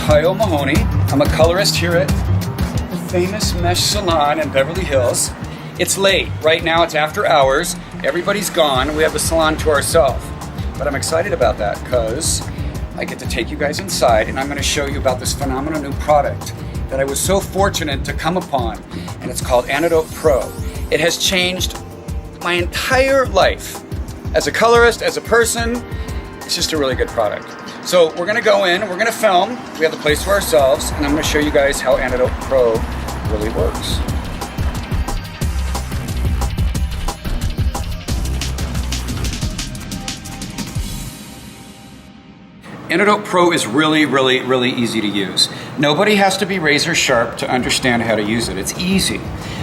Kyle Mahoney. I'm a colorist here at the famous Mesh Salon in Beverly Hills. It's late. Right now it's after hours. Everybody's gone. We have the salon to ourselves. But I'm excited about that because I get to take you guys inside and I'm going to show you about this phenomenal new product that I was so fortunate to come upon. And it's called Antidot Pro. It has changed my entire life. As a colorist, as a person, it's just a really good product. So we're gonna go in, we're gonna film, we have the place to ourselves, and I'm gonna show you guys how Antidot Pro really works. Antidot Pro is really easy to use. Nobody has to be razor sharp to understand how to use it. It's easy.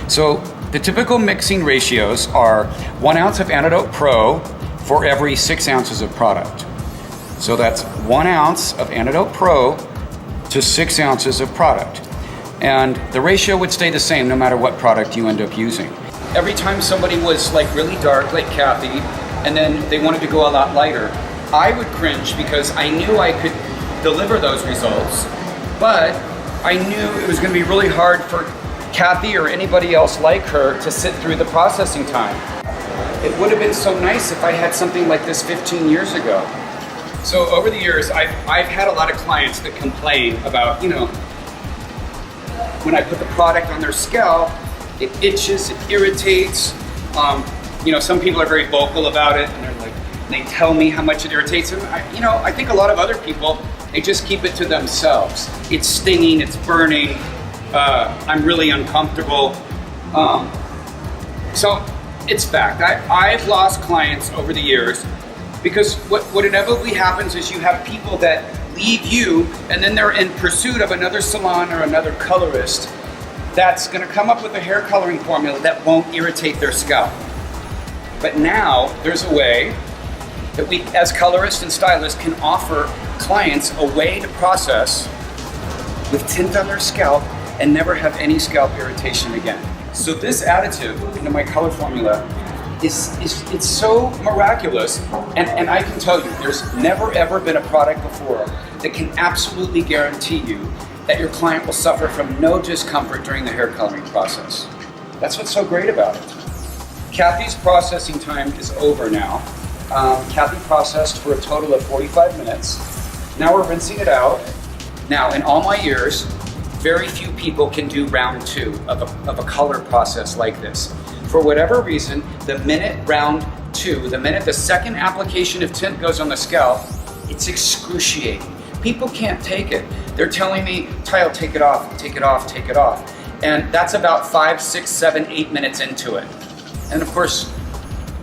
So the typical mixing ratios are 1 ounce of Antidot Pro for every 6 ounces of product. So that's 1 ounce of Antidot Pro to 6 ounces of product. And the ratio would stay the same no matter what product you end up using. Every time somebody was like really dark, like Kathy, and then they wanted to go a lot lighter, I would cringe because I knew I could deliver those results, but I knew it was gonna be really hard for Kathy or anybody else like her to sit through the processing time. It would have been so nice if I had something like this 15 years ago. So over the years, I've had a lot of clients that complain about, when I put the product on their scalp, it itches, it irritates. Some people are very vocal about it, and they're like, they tell me how much it irritates them. I think a lot of other people, they just keep it to themselves. It's stinging, it's burning, I'm really uncomfortable. So it's fact. I've lost clients over the years because what inevitably happens is you have people that leave you and then they're in pursuit of another salon or another colorist that's gonna come up with a hair coloring formula that won't irritate their scalp. But now there's a way that we as colorists and stylists can offer clients a way to process with tint on their scalp and never have any scalp irritation again. So this additive into my color formula it's so miraculous, and I can tell you, there's never ever been a product before that can absolutely guarantee you that your client will suffer from no discomfort during the hair coloring process. That's what's so great about it. Kathy's processing time is over now. Kathy processed for a total of 45 minutes. Now we're rinsing it out. Now, in all my years, very few people can do round 2 of a color process like this. For whatever reason, the minute the second application of tint goes on the scalp, it's excruciating. People can't take it. They're telling me, Tyle, take it off, take it off, take it off. And that's about 5, 6, 7, 8 minutes into it. And of course,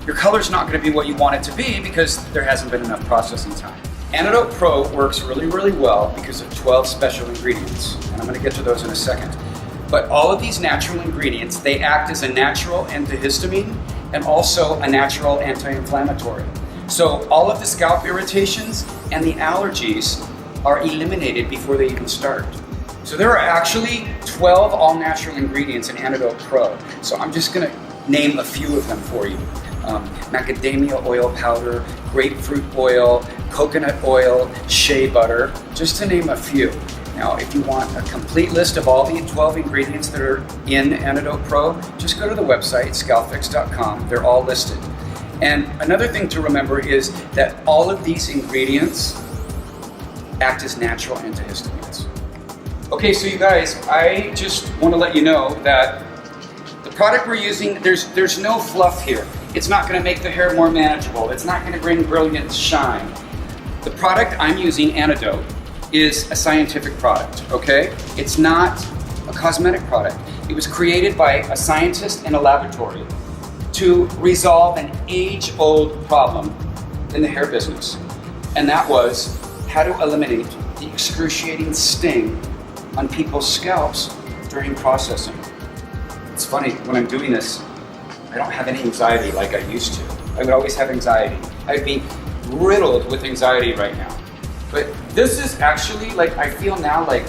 your color's not gonna be what you want it to be because there hasn't been enough processing time. Antidot Pro works really well because of 12 special ingredients, and I'm going to get to those in a second. But all of these natural ingredients, they act as a natural antihistamine and also a natural anti-inflammatory. So all of the scalp irritations and the allergies are eliminated before they even start. So there are actually 12 all-natural ingredients in Antidot Pro. So I'm just going to name a few of them for you. Macadamia oil powder, grapefruit oil, coconut oil, shea butter, just to name a few. Now, if you want a complete list of all the 12 ingredients that are in Antidot Pro, just go to the website, scalfix.com. They're all listed. And another thing to remember is that all of these ingredients act as natural antihistamines. Okay, so you guys, I just want to let you know that the product we're using, there's no fluff here. It's not going to make the hair more manageable. It's not going to bring brilliant shine. The product I'm using, Antidot, is a scientific product, okay? It's not a cosmetic product. It was created by a scientist in a laboratory to resolve an age-old problem in the hair business. And that was how to eliminate the excruciating sting on people's scalps during processing. It's funny, when I'm doing this, I don't have any anxiety like I used to. I would always have anxiety. I'd be riddled with anxiety right now. But this is actually, I feel now like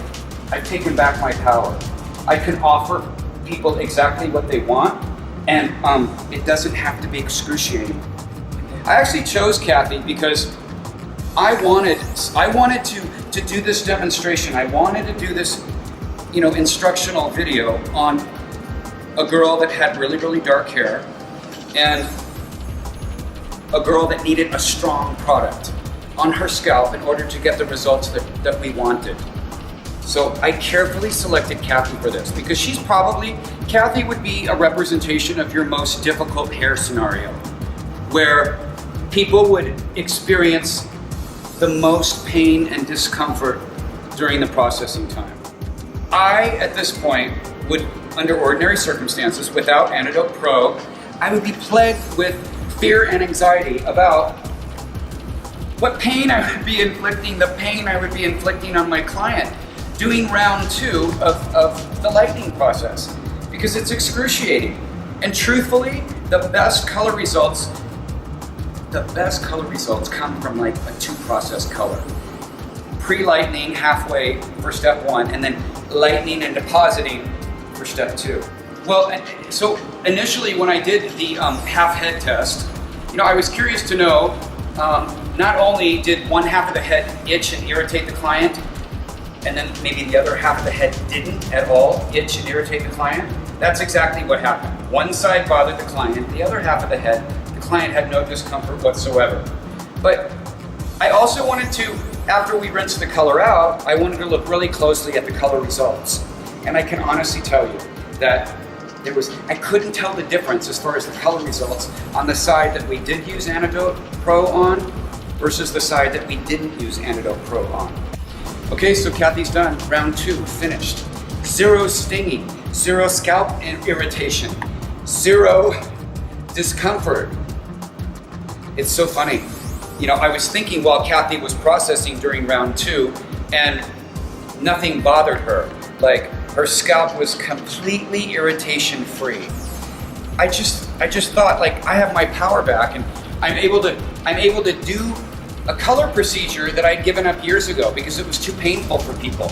I've taken back my power. I can offer people exactly what they want, and it doesn't have to be excruciating. I actually chose Kathy because I wanted to do this demonstration. I wanted to do this, instructional video on a girl that had really, really dark hair and a girl that needed a strong product on her scalp in order to get the results that we wanted. So I carefully selected Kathy for this because Kathy would be a representation of your most difficult hair scenario, where people would experience the most pain and discomfort during the processing time. I, at this point, would, under ordinary circumstances, without Antidot Pro, I would be plagued with fear and anxiety about what pain I would be inflicting, the pain I would be inflicting on my client doing round 2 of the lightening process, because it's excruciating. And truthfully, the best color results come from like a 2-process color. Pre-lightening halfway for step 1, and then lightening and depositing for step 2. Well, so initially when I did the half head test, I was curious to know, not only did one half of the head itch and irritate the client, and then maybe the other half of the head didn't at all itch and irritate the client. That's exactly what happened. One side bothered the client, the other half of the head, the client had no discomfort whatsoever. But I also wanted to, after we rinsed the color out, I wanted to look really closely at the color results. And I can honestly tell you that I couldn't tell the difference as far as the color results on the side that we did use Antidot Pro on versus the side that we didn't use Antidot Pro on. Okay, so Kathy's done. Round 2, finished. 0 stinging, 0 scalp irritation, 0 discomfort. It's so funny. I was thinking while Kathy was processing during round 2, and nothing bothered her. Like, her scalp was completely irritation free. I just thought, like, I have my power back, and I'm able to do a color procedure that I'd given up years ago because it was too painful for people.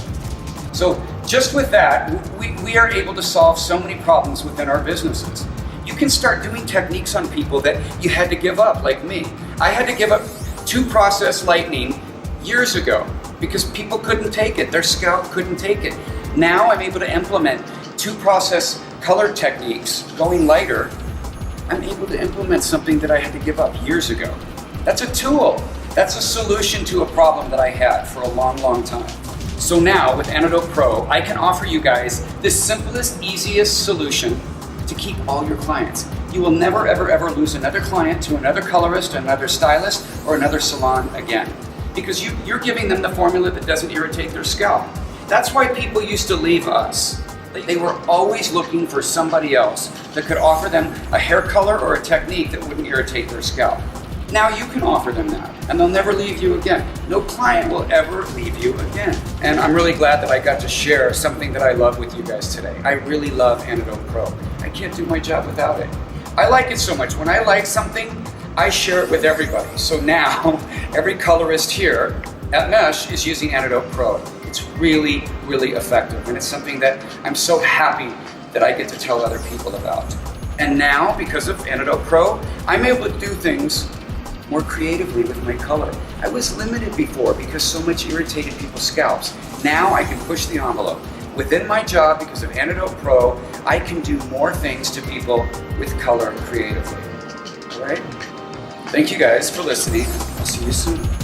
So just with that, we are able to solve so many problems within our businesses. You can start doing techniques on people that you had to give up, like me. I had to give up 2-process lightening years ago because people couldn't take it. Their scalp couldn't take it. Now I'm able to implement 2-process color techniques, going lighter. I'm able to implement something that I had to give up years ago. That's a tool. That's a solution to a problem that I had for a long, long time. So now with Antidot Pro, I can offer you guys the simplest, easiest solution to keep all your clients. You will never, ever, ever lose another client to another colorist, another stylist, or another salon again. Because you're giving them the formula that doesn't irritate their scalp. That's why people used to leave us. They were always looking for somebody else that could offer them a hair color or a technique that wouldn't irritate their scalp. Now you can offer them that, and they'll never leave you again. No client will ever leave you again. And I'm really glad that I got to share something that I love with you guys today. I really love Antidot Pro. I can't do my job without it. I like it so much. When I like something, I share it with everybody. So now, every colorist here at Mesh is using Antidot Pro. It's really, really effective, and it's something that I'm so happy that I get to tell other people about. And now, because of Antidot Pro, I'm able to do things more creatively with my color. I was limited before because so much irritated people's scalps. Now I can push the envelope. Within my job, because of Antidot Pro, I can do more things to people with color creatively. All right? Thank you guys for listening. I'll see you soon.